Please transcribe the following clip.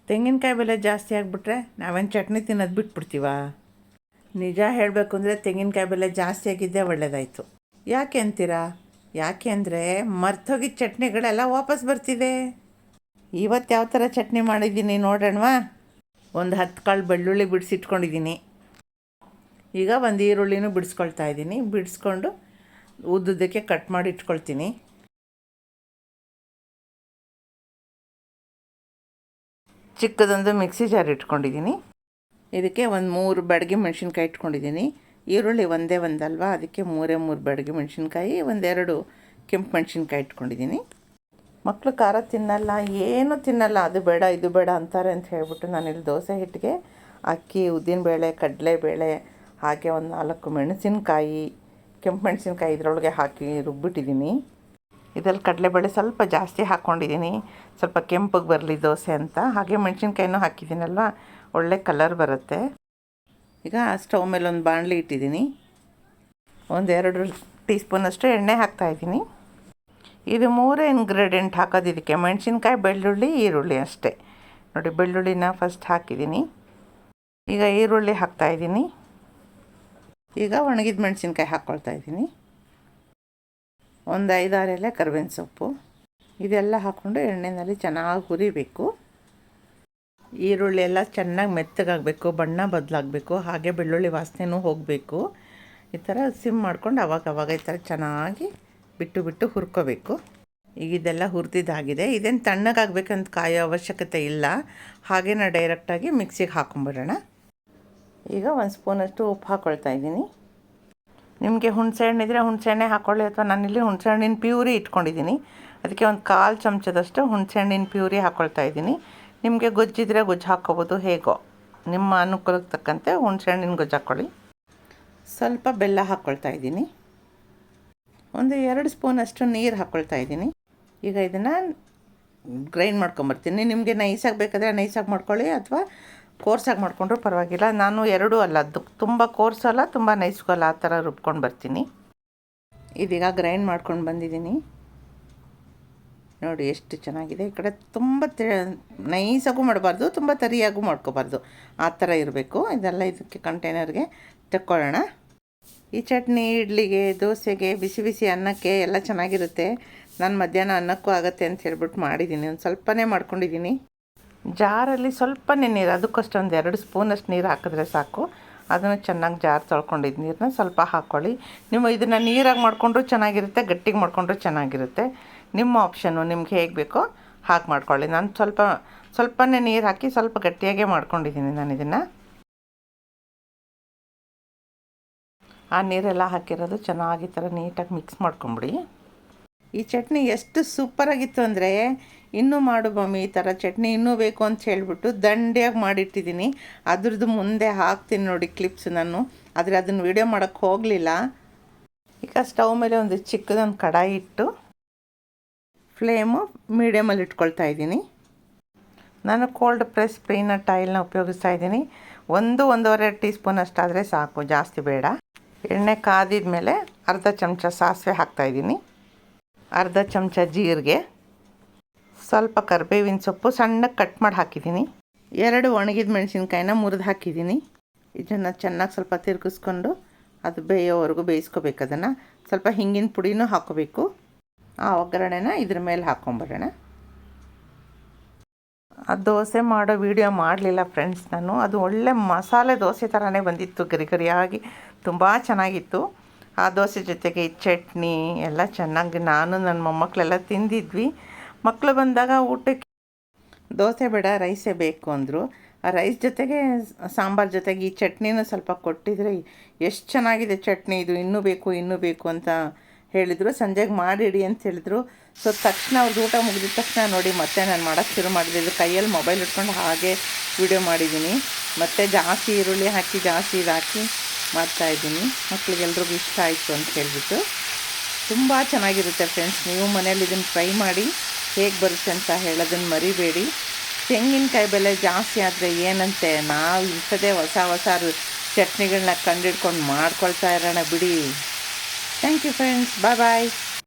ತೆಂಗಿನಕಾಯಿ ಬೆಲೆ ಜಾಸ್ತಿ ಆಗಿಬಿಟ್ರೆ ನಾವೇನು ಚಟ್ನಿ ತಿನ್ನೋದು ಬಿಟ್ಬಿಡ್ತೀವ? ನಿಜ ಹೇಳಬೇಕು ಅಂದರೆ ತೆಂಗಿನಕಾಯಿ ಬೆಲೆ ಜಾಸ್ತಿ ಆಗಿದ್ದೇ ಒಳ್ಳೆಯದಾಯಿತು. ಯಾಕೆ ಅಂತೀರಾ? ಯಾಕೆ ಅಂದರೆ ಮರ್ತೋಗಿದ್ದ ಚಟ್ನಿಗಳೆಲ್ಲ ವಾಪಸ್ ಬರ್ತಿದೆ. ಇವತ್ತು ಯಾವ ಥರ ಚಟ್ನಿ ಮಾಡಿದ್ದೀನಿ ನೋಡೋಣವಾ? ಒಂದು 10 ಕಾಳು ಬೆಳ್ಳುಳ್ಳಿ ಬಿಡಿಸಿಟ್ಕೊಂಡಿದ್ದೀನಿ. ಈಗ ಒಂದು ಈರುಳ್ಳಿನೂ ಬಿಡಿಸ್ಕೊಳ್ತಾ ಇದ್ದೀನಿ. ಬಿಡಿಸ್ಕೊಂಡು ಉದ್ದುದಕ್ಕೆ ಕಟ್ ಮಾಡಿ ಇಟ್ಕೊಳ್ತೀನಿ. ಚಿಕ್ಕದೊಂದು ಮಿಕ್ಸಿ ಜಾರ್ ಇಟ್ಕೊಂಡಿದ್ದೀನಿ. ಇದಕ್ಕೆ ಒಂದು 3 ಬ್ಯಾಡಗಿ ಮೆಣಸಿನ್ಕಾಯಿ ಇಟ್ಕೊಂಡಿದ್ದೀನಿ. ಈರುಳ್ಳಿ ಒಂದೇ ಒಂದಲ್ವಾ, ಅದಕ್ಕೆ 3 ಬ್ಯಾಡಗಿ ಮೆಣಸಿನ್ಕಾಯಿ, 2 ಕೆಂಪು ಮೆಣಸಿನ್ಕಾಯಿ ಇಟ್ಕೊಂಡಿದ್ದೀನಿ. ಮಕ್ಕಳು ಖಾರ ತಿನ್ನಲ್ಲ, ಏನೂ ತಿನ್ನಲ್ಲ, ಅದು ಬೇಡ ಇದು ಬೇಡ ಅಂತಾರೆ ಅಂತ ಹೇಳ್ಬಿಟ್ಟು ನಾನಿಲ್ಲಿ ದೋಸೆ ಹಿಟ್ಟಿಗೆ ಅಕ್ಕಿ, ಉದ್ದಿನಬೇಳೆ, ಕಡಲೆಬೇಳೆ, ಹಾಗೆ ಒಂದು 4 ಮೆಣಸಿನ್ಕಾಯಿ, ಕೆಂಪು ಮೆಣಸಿನ್ಕಾಯಿ ಇದರೊಳಗೆ ಹಾಕಿ ರುಬ್ಬಿಟ್ಟಿದ್ದೀನಿ. ಇದರಲ್ಲಿ ಕಡಲೆಬೇಳೆ ಸ್ವಲ್ಪ ಜಾಸ್ತಿ ಹಾಕ್ಕೊಂಡಿದ್ದೀನಿ, ಸ್ವಲ್ಪ ಕೆಂಪಗೆ ಬರಲಿ ದೋಸೆ ಅಂತ. ಹಾಗೆ ಮೆಣಸಿನ್ಕಾಯಿನೂ ಹಾಕಿದ್ದೀನಲ್ವ, ಒಳ್ಳೆ ಕಲರ್ ಬರುತ್ತೆ. ಈಗ ಸ್ಟವ್ ಮೇಲೆ ಒಂದು ಬಾಣಲಿ ಇಟ್ಟಿದ್ದೀನಿ. 2 ಟೀ ಸ್ಪೂನಷ್ಟು ಎಣ್ಣೆ ಹಾಕ್ತಾಯಿದ್ದೀನಿ. ಇದು 3 ಇಂಗ್ರೀಡಿಯೆಂಟ್ ಹಾಕೋದು ಇದಕ್ಕೆ: ಮೆಣಸಿನ್ಕಾಯಿ, ಬೆಳ್ಳುಳ್ಳಿ, ಈರುಳ್ಳಿ ಅಷ್ಟೇ. ನೋಡಿ, ಬೆಳ್ಳುಳ್ಳಿನ ಫಸ್ಟ್ ಹಾಕಿದ್ದೀನಿ. ಈಗ ಈರುಳ್ಳಿ ಹಾಕ್ತಾಯಿದ್ದೀನಿ. ಈಗ ಒಣಗಿದ ಮೆಣಸಿನ್ಕಾಯಿ ಹಾಕ್ಕೊಳ್ತಾಯಿದ್ದೀನಿ. ಒಂದು 5-6 ಎಲೆ ಕರಿಬೇವಿನ ಸೊಪ್ಪು. ಇದೆಲ್ಲ ಹಾಕ್ಕೊಂಡು ಎಣ್ಣೆಯಲ್ಲಿ ಚೆನ್ನಾಗಿ ಹುರಿಬೇಕು. ಈರುಳ್ಳಿ ಎಲ್ಲ ಚೆನ್ನಾಗಿ ಮೆತ್ತಗಾಗಬೇಕು, ಬಣ್ಣ ಬದಲಾಗಬೇಕು, ಹಾಗೆ ಬೆಳ್ಳುಳ್ಳಿ ವಾಸನೆನೂ ಹೋಗಬೇಕು. ಈ ಥರ ಸಿಮ್ ಮಾಡ್ಕೊಂಡು ಅವಾಗ ಈ ಥರ ಚೆನ್ನಾಗಿ ಬಿಟ್ಟು ಹುರ್ಕೋಬೇಕು. ಈಗ ಇದೆಲ್ಲ ಹುರಿದಿದ್ದಾಗಿದೆ. ಇದೇನು ತಣ್ಣಗಾಗಬೇಕಂತ ಕಾಯೋ ಅವಶ್ಯಕತೆ ಇಲ್ಲ, ಹಾಗೇ ಡೈರೆಕ್ಟಾಗಿ ಮಿಕ್ಸಿಗೆ ಹಾಕೊಂಬಿಡೋಣ. ಈಗ 1 ಸ್ಪೂನಷ್ಟು ಉಪ್ಪು ಹಾಕ್ಕೊಳ್ತಾ ಇದ್ದೀನಿ. ನಿಮಗೆ ಹುಣಸೆಹಣ್ಣು ಇದ್ದರೆ ಹುಣಸೆಹಣ್ಣೆ ಹಾಕ್ಕೊಳ್ಳಿ, ಅಥವಾ ನಾನಿಲ್ಲಿ ಹುಣಸೆಹಣ್ಣಿನ ಪ್ಯೂರಿ ಇಟ್ಕೊಂಡಿದ್ದೀನಿ. ಅದಕ್ಕೆ ಒಂದು 1/4 ಚಮಚದಷ್ಟು ಹುಣಸೆಹಣ್ಣಿನ ಪ್ಯೂರಿ ಹಾಕ್ಕೊಳ್ತಾ ಇದ್ದೀನಿ. ನಿಮಗೆ ಗೊಜ್ಜಿದ್ರೆ ಗೊಜ್ಜು ಹಾಕ್ಕೋಬೋದು, ಹೇಗೋ ನಿಮ್ಮ ಅನುಕೂಲಕ್ಕೆ ತಕ್ಕಂತೆ ಹುಣಸೆಹಣ್ಣಿನ ಗೊಜ್ಜು ಹಾಕ್ಕೊಳ್ಳಿ. ಸ್ವಲ್ಪ ಬೆಲ್ಲ ಹಾಕ್ಕೊಳ್ತಾ ಇದ್ದೀನಿ. ಒಂದು 2 ಸ್ಪೂನಷ್ಟು ನೀರು ಹಾಕ್ಕೊಳ್ತಾ ಇದ್ದೀನಿ. ಈಗ ಇದನ್ನು ಗ್ರೈಂಡ್ ಮಾಡ್ಕೊಂಬರ್ತೀನಿ. ನಿಮಗೆ ನೈಸಾಗಿ ಬೇಕಾದರೆ ನೈಸಾಗಿ ಮಾಡ್ಕೊಳ್ಳಿ, ಅಥವಾ ಕೋರ್ಸಾಗಿ ಮಾಡಿಕೊಂಡ್ರೂ ಪರವಾಗಿಲ್ಲ. ನಾನು 2 ಅಲ್ಲ, ಅದು ತುಂಬ ಕೋರ್ಸಲ್ಲ, ತುಂಬ ನೈಸ್ಗೂ ಅಲ್ಲ, ಆ ಥರ ರುಬ್ಕೊಂಡು ಬರ್ತೀನಿ. ಇದೀಗ ಗ್ರೈಂಡ್ ಮಾಡ್ಕೊಂಡು ಬಂದಿದ್ದೀನಿ. ನೋಡಿ ಎಷ್ಟು ಚೆನ್ನಾಗಿದೆ. ಈ ಕಡೆ ತುಂಬ ನೈಸಾಗೂ ಮಾಡಬಾರ್ದು, ತುಂಬ ತರಿಯಾಗೂ ಮಾಡ್ಕೋಬಾರ್ದು, ಆ ಥರ ಇರಬೇಕು. ಇದೆಲ್ಲ ಇದಕ್ಕೆ ಕಂಟೈನರ್ಗೆ ತಕ್ಕೊಳ್ಳೋಣ. ಈ ಚಟ್ನಿ ಇಡ್ಲಿಗೆ, ದೋಸೆಗೆ, ಬಿಸಿ ಬಿಸಿ ಅನ್ನಕ್ಕೆ ಎಲ್ಲ ಚೆನ್ನಾಗಿರುತ್ತೆ. ನಾನು ಮಧ್ಯಾಹ್ನ ಅನ್ನಕ್ಕೂ ಆಗುತ್ತೆ ಅಂತ ಹೇಳ್ಬಿಟ್ಟು ಮಾಡಿದ್ದೀನಿ. ಒಂದು ಸ್ವಲ್ಪನೇ ಮಾಡ್ಕೊಂಡಿದ್ದೀನಿ. ಜಾರಲ್ಲಿ ಸ್ವಲ್ಪನೇ ನೀರು, ಅದಕ್ಕಷ್ಟೊಂದು 2 ಸ್ಪೂನಷ್ಟು ನೀರು ಹಾಕಿದ್ರೆ ಸಾಕು. ಅದನ್ನು ಚೆನ್ನಾಗಿ ಜಾರ್ ತೊಳ್ಕೊಂಡಿದ್ದು ನೀರನ್ನ ಸ್ವಲ್ಪ ಹಾಕ್ಕೊಳ್ಳಿ. ನೀವು ಇದನ್ನು ನೀರಾಗಿ ಮಾಡಿಕೊಂಡ್ರೂ ಚೆನ್ನಾಗಿರುತ್ತೆ, ಗಟ್ಟಿಗೆ ಮಾಡಿಕೊಂಡ್ರೂ ಚೆನ್ನಾಗಿರುತ್ತೆ. ನಿಮ್ಮ ಆಪ್ಷನ್ನು, ನಿಮ್ಗೆ ಹೇಗೆ ಬೇಕೋ ಹಾಗೆ ಮಾಡ್ಕೊಳ್ಳಿ. ನಾನು ಸ್ವಲ್ಪನೇ ನೀರು ಹಾಕಿ ಸ್ವಲ್ಪ ಗಟ್ಟಿಯಾಗೇ ಮಾಡ್ಕೊಂಡಿದ್ದೀನಿ ನಾನು ಇದನ್ನು. ಆ ನೀರೆಲ್ಲ ಹಾಕಿರೋದು ಚೆನ್ನಾಗಿ ಈ ಥರ ನೀಟಾಗಿ ಮಿಕ್ಸ್ ಮಾಡ್ಕೊಂಬಿಡಿ. ಈ ಚಟ್ನಿ ಎಷ್ಟು ಸೂಪರಾಗಿತ್ತು ಅಂದರೆ, ಇನ್ನೂ ಮಾಡು ಮಮ್ಮಿ, ಈ ಥರ ಚಟ್ನಿ ಇನ್ನೂ ಬೇಕು ಅಂತ ಹೇಳಿಬಿಟ್ಟು ದಂಡಿಯಾಗಿ ಮಾಡಿಟ್ಟಿದ್ದೀನಿ. ಅದ್ರದ್ದು ಮುಂದೆ ಹಾಕ್ತೀನಿ ನೋಡಿ ಕ್ಲಿಪ್ಸ್ ನಾನು, ಆದರೆ ಅದನ್ನು ವೀಡಿಯೋ ಮಾಡೋಕ್ಕೆ ಹೋಗಲಿಲ್ಲ. ಈಗ ಸ್ಟವ್ ಮೇಲೆ ಒಂದು ಚಿಕ್ಕದೊಂದು ಕಡಾಯಿ ಇಟ್ಟು ಫ್ಲೇಮು ಮೀಡಿಯಮಲ್ಲಿ ಇಟ್ಕೊಳ್ತಾ ಇದ್ದೀನಿ. ನಾನು ಕೋಲ್ಡ್ ಪ್ರೆಸ್ ಪೀನಟ್ ಆಯಿಲ್ನ ಉಪಯೋಗಿಸ್ತಾ ಇದ್ದೀನಿ. 1-1.5 ಟೀ ಸ್ಪೂನ್ ಅಷ್ಟಾದರೆ ಸಾಕು, ಜಾಸ್ತಿ ಬೇಡ. ಎಣ್ಣೆ ಕಾದಿದ ಮೇಲೆ ಅರ್ಧ ಚಮಚ ಸಾಸಿವೆ ಹಾಕ್ತಾಯಿದ್ದೀನಿ, ಅರ್ಧ ಚಮಚ ಜೀರಿಗೆ, ಸ್ವಲ್ಪ ಕರಿಬೇವಿನ ಸೊಪ್ಪು ಸಣ್ಣಗೆ ಕಟ್ ಮಾಡಿ ಹಾಕಿದ್ದೀನಿ, 2 ಒಣಗಿದ ಮೆಣಸಿನ್ಕಾಯಿನ ಮುರಿದು ಹಾಕಿದ್ದೀನಿ. ಇದನ್ನು ಚೆನ್ನಾಗಿ ಸ್ವಲ್ಪ ತಿರುಗಿಸ್ಕೊಂಡು ಅದು ಬೇಯೋವರೆಗೂ ಬೇಯಿಸ್ಕೋಬೇಕು. ಅದನ್ನು ಸ್ವಲ್ಪ ಹಿಂಗಿನ ಪುಡಿನೂ ಹಾಕೋಬೇಕು. ಆ ಒಗ್ಗರಣೆನ ಇದ್ರ ಮೇಲೆ ಹಾಕ್ಕೊಂಬರೋಣ. ಆ ದೋಸೆ ಮಾಡೋ ವಿಡಿಯೋ ಮಾಡಲಿಲ್ಲ ಫ್ರೆಂಡ್ಸ್ ನಾನು. ಅದು ಒಳ್ಳೆ ಮಸಾಲೆ ದೋಸೆ ಥರನೇ ಬಂದಿತ್ತು, ಗರಿಗರಿಯಾಗಿ ತುಂಬ ಚೆನ್ನಾಗಿತ್ತು. ಆ ದೋಸೆ ಜೊತೆಗೆ ಈ ಚಟ್ನಿ ಎಲ್ಲ ಚೆನ್ನಾಗಿ ನಾನು ನನ್ನ ಮೊಮ್ಮಕ್ಕಳೆಲ್ಲ ತಿಂದಿದ್ವಿ. ಮಕ್ಕಳು ಬಂದಾಗ ಊಟಕ್ಕೆ ದೋಸೆ ಬೇಡ ರೈಸೇ ಬೇಕು ಅಂದರು. ಆ ರೈಸ್ ಜೊತೆಗೆ ಸಾಂಬಾರು ಜೊತೆಗೆ ಈ ಚಟ್ನಿನೂ ಸ್ವಲ್ಪ ಕೊಟ್ಟಿದ್ರೆ ಎಷ್ಟು ಚೆನ್ನಾಗಿದೆ ಚಟ್ನಿ, ಇದು ಇನ್ನೂ ಬೇಕು ಅಂತ ಹೇಳಿದರು. ಸಂಜೆಗೆ ಮಾಡಿಡಿ ಅಂತ ಹೇಳಿದ್ರು. ಸೊ ತಕ್ಷಣ ಅವ್ರದ್ದು ಊಟ ಮುಗಿದ ತಕ್ಷಣ ನೋಡಿ ಮತ್ತೆ ನಾನು ಮಾಡೋಕ್ಕೆ ಶುರು ಮಾಡಿದೆ. ಇದು ಕೈಯಲ್ಲಿ ಮೊಬೈಲ್ ಇಟ್ಕೊಂಡು ಹಾಗೆ ವಿಡಿಯೋ ಮಾಡಿದ್ದೀನಿ. ಮತ್ತು ಜಾಸ್ತಿ ಈರುಳ್ಳಿ ಹಾಕಿ ಜಾಸ್ತಿ ಇದು ಹಾಕಿ ಮಾಡ್ತಾಯಿದ್ದೀನಿ. ಮಕ್ಕಳಿಗೆಲ್ರಿಗೂ ಇಷ್ಟ ಆಯಿತು ಅಂತ ಹೇಳಿಬಿಟ್ಟು. ತುಂಬ ಚೆನ್ನಾಗಿರುತ್ತೆ ಫ್ರೆಂಡ್ಸ್. ನೀವು ಮನೇಲಿ ಇದನ್ನು ಟ್ರೈ ಮಾಡಿ, ಹೇಗೆ ಬರುತ್ತೆ ಅಂತ ಹೇಳೋದನ್ನು ಮರಿಬೇಡಿ. ತೆಂಗಿನಕಾಯಿ ಬೆಲೆ ಜಾಸ್ತಿ ಆದರೆ ಏನಂತೆ, ನಾವು ಇಂಥದ್ದೇ ಹೊಸ ಚಟ್ನಿಗಳನ್ನ ಕಂಡಿಡ್ಕೊಂಡು ಮಾಡ್ಕೊಳ್ತಾ ಇರೋಣ ಬಿಡಿ. Thank you friends, bye.